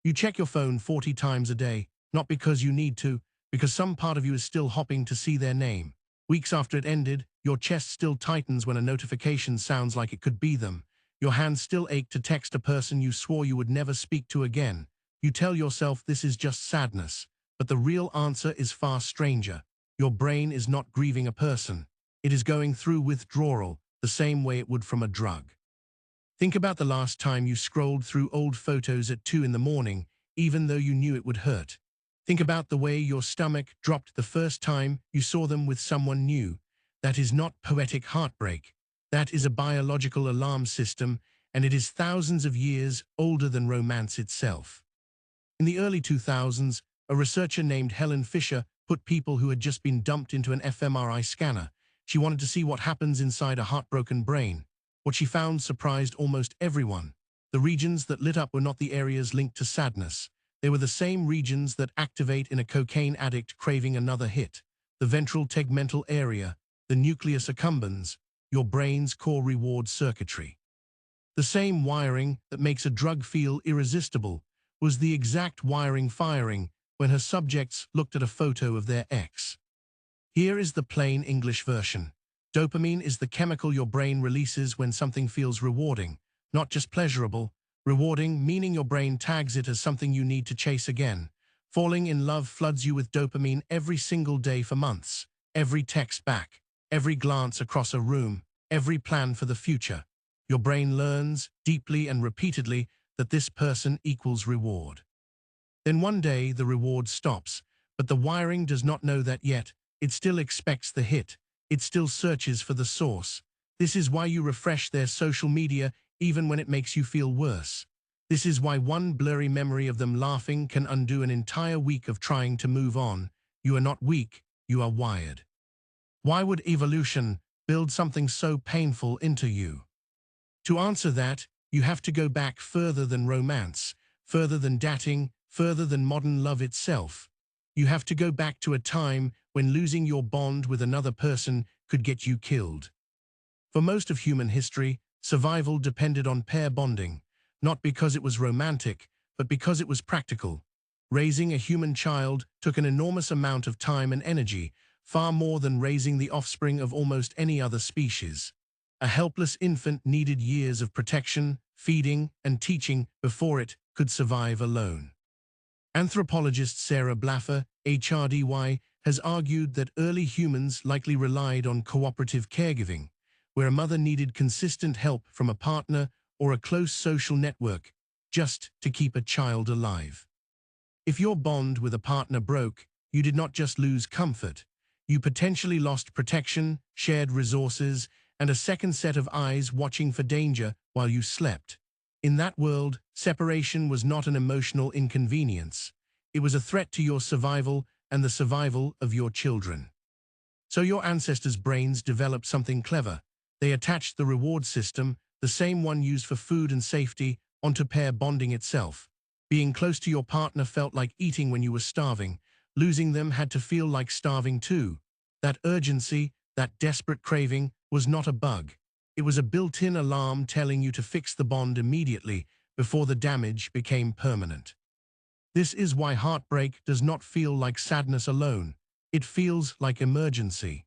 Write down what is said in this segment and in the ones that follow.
You check your phone 40 times a day, not because you need to, because some part of you is still hopping to see their name. Weeks after it ended, your chest still tightens when a notification sounds like it could be them. Your hands still ache to text a person you swore you would never speak to again. You tell yourself this is just sadness, but the real answer is far stranger. Your brain is not grieving a person. It is going through withdrawal, the same way it would from a drug. Think about the last time you scrolled through old photos at 2 in the morning, even though you knew it would hurt. Think about the way your stomach dropped the first time you saw them with someone new. That is not poetic heartbreak. That is a biological alarm system, and it is thousands of years older than romance itself. In the early 2000s, a researcher named Helen Fisher put people who had just been dumped into an fMRI scanner. She wanted to see what happens inside a heartbroken brain. What she found surprised almost everyone. The regions that lit up were not the areas linked to sadness. They were the same regions that activate in a cocaine addict craving another hit. The ventral tegmental area, the nucleus accumbens, your brain's core reward circuitry. The same wiring that makes a drug feel irresistible was the exact wiring firing when her subjects looked at a photo of their ex. Here is the plain English version. Dopamine is the chemical your brain releases when something feels rewarding, not just pleasurable. Rewarding, meaning your brain tags it as something you need to chase again. Falling in love floods you with dopamine every single day for months. Every text back, every glance across a room, every plan for the future. Your brain learns, deeply and repeatedly, that this person equals reward. Then one day the reward stops, but the wiring does not know that yet. It still expects the hit. It still searches for the source. This is why you refresh their social media even when it makes you feel worse. This is why one blurry memory of them laughing can undo an entire week of trying to move on. You are not weak, you are wired. Why would evolution build something so painful into you? To answer that, you have to go back further than romance, further than dating, further than modern love itself. You have to go back to a time when losing your bond with another person could get you killed. For most of human history, survival depended on pair bonding, not because it was romantic, but because it was practical. Raising a human child took an enormous amount of time and energy, far more than raising the offspring of almost any other species. A helpless infant needed years of protection, feeding, and teaching before it could survive alone. Anthropologist Sarah Blaffer, HRDY, has argued that early humans likely relied on cooperative caregiving, where a mother needed consistent help from a partner or a close social network just to keep a child alive. If your bond with a partner broke, you did not just lose comfort. You potentially lost protection, shared resources, and a second set of eyes watching for danger while you slept. In that world, separation was not an emotional inconvenience. It was a threat to your survival and the survival of your children. So your ancestors' brains developed something clever. They attached the reward system, the same one used for food and safety, onto pair bonding itself. Being close to your partner felt like eating when you were starving. Losing them had to feel like starving too. That urgency, that desperate craving, was not a bug. It was a built-in alarm telling you to fix the bond immediately before the damage became permanent. This is why heartbreak does not feel like sadness alone. It feels like emergency.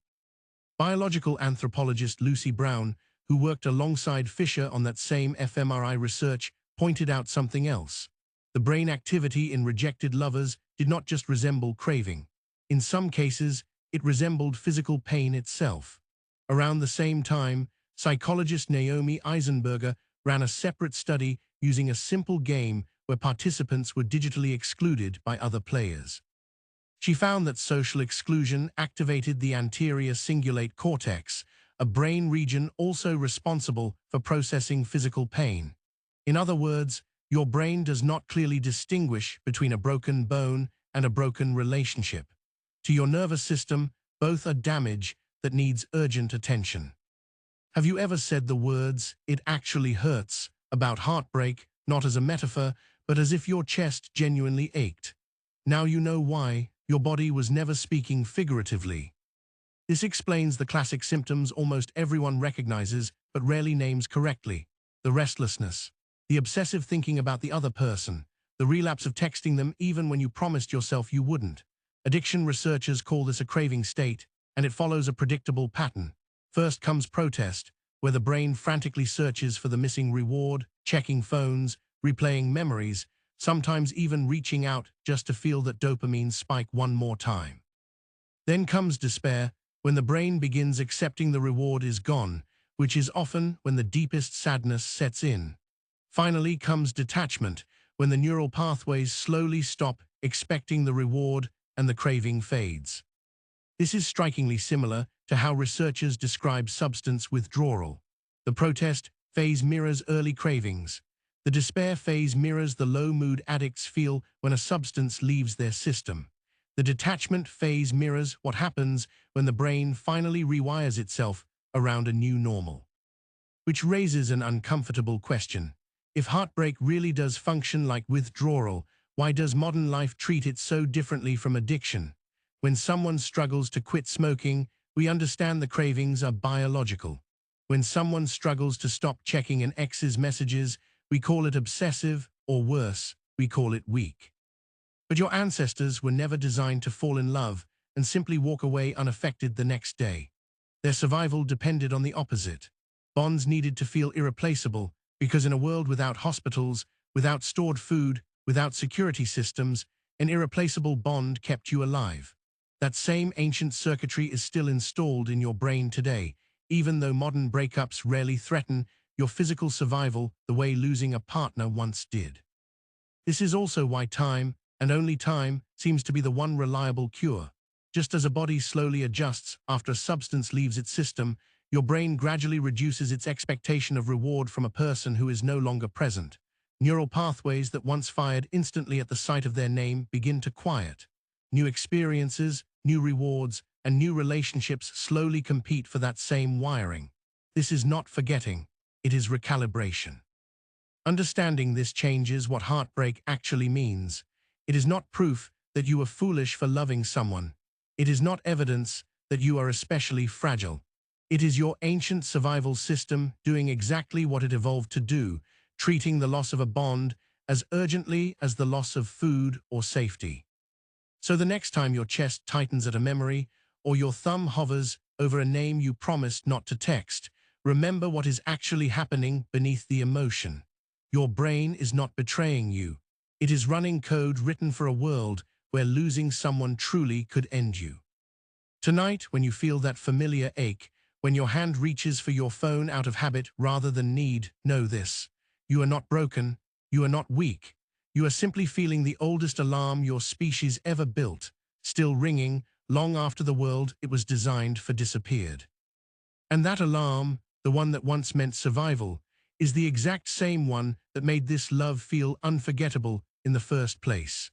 Biological anthropologist Lucy Brown, who worked alongside Fisher on that same fMRI research, pointed out something else. The brain activity in rejected lovers did not just resemble craving. In some cases, it resembled physical pain itself. Around the same time, psychologist Naomi Eisenberger ran a separate study using a simple game where participants were digitally excluded by other players. She found that social exclusion activated the anterior cingulate cortex, a brain region also responsible for processing physical pain. In other words, your brain does not clearly distinguish between a broken bone and a broken relationship. To your nervous system, both are damage that needs urgent attention. Have you ever said the words, "It actually hurts," about heartbreak, not as a metaphor, but as if your chest genuinely ached? Now you know why. Your body was never speaking figuratively. This explains the classic symptoms almost everyone recognizes but rarely names correctly. The restlessness, the obsessive thinking about the other person, the relapse of texting them even when you promised yourself you wouldn't. Addiction researchers call this a craving state, and it follows a predictable pattern. First comes protest, where the brain frantically searches for the missing reward, checking phones, replaying memories, sometimes even reaching out just to feel that dopamine spike one more time. Then comes despair, when the brain begins accepting the reward is gone, which is often when the deepest sadness sets in. Finally comes detachment, when the neural pathways slowly stop expecting the reward and the craving fades. This is strikingly similar to how researchers describe substance withdrawal. The protest phase mirrors early cravings. The despair phase mirrors the low mood addicts feel when a substance leaves their system. The detachment phase mirrors what happens when the brain finally rewires itself around a new normal. Which raises an uncomfortable question. If heartbreak really does function like withdrawal, why does modern life treat it so differently from addiction? When someone struggles to quit smoking, we understand the cravings are biological. When someone struggles to stop checking an ex's messages, we call it obsessive, or worse, we call it weak. But your ancestors were never designed to fall in love and simply walk away unaffected the next day. Their survival depended on the opposite. Bonds needed to feel irreplaceable because in a world without hospitals, without stored food, without security systems, an irreplaceable bond kept you alive. That same ancient circuitry is still installed in your brain today, even though modern breakups rarely threaten your physical survival the way losing a partner once did. This is also why time, and only time, seems to be the one reliable cure. Just as a body slowly adjusts after a substance leaves its system, your brain gradually reduces its expectation of reward from a person who is no longer present. Neural pathways that once fired instantly at the sight of their name begin to quiet. New experiences, new rewards, and new relationships slowly compete for that same wiring. This is not forgetting, it is recalibration. Understanding this changes what heartbreak actually means. It is not proof that you were foolish for loving someone. It is not evidence that you are especially fragile. It is your ancient survival system doing exactly what it evolved to do, treating the loss of a bond as urgently as the loss of food or safety. So the next time your chest tightens at a memory, or your thumb hovers over a name you promised not to text, remember what is actually happening beneath the emotion. Your brain is not betraying you. It is running code written for a world where losing someone truly could end you. Tonight, when you feel that familiar ache, when your hand reaches for your phone out of habit rather than need, know this. You are not broken. You are not weak. You are simply feeling the oldest alarm your species ever built, still ringing long after the world it was designed for disappeared. And that alarm, the one that once meant survival, is the exact same one that made this love feel unforgettable in the first place.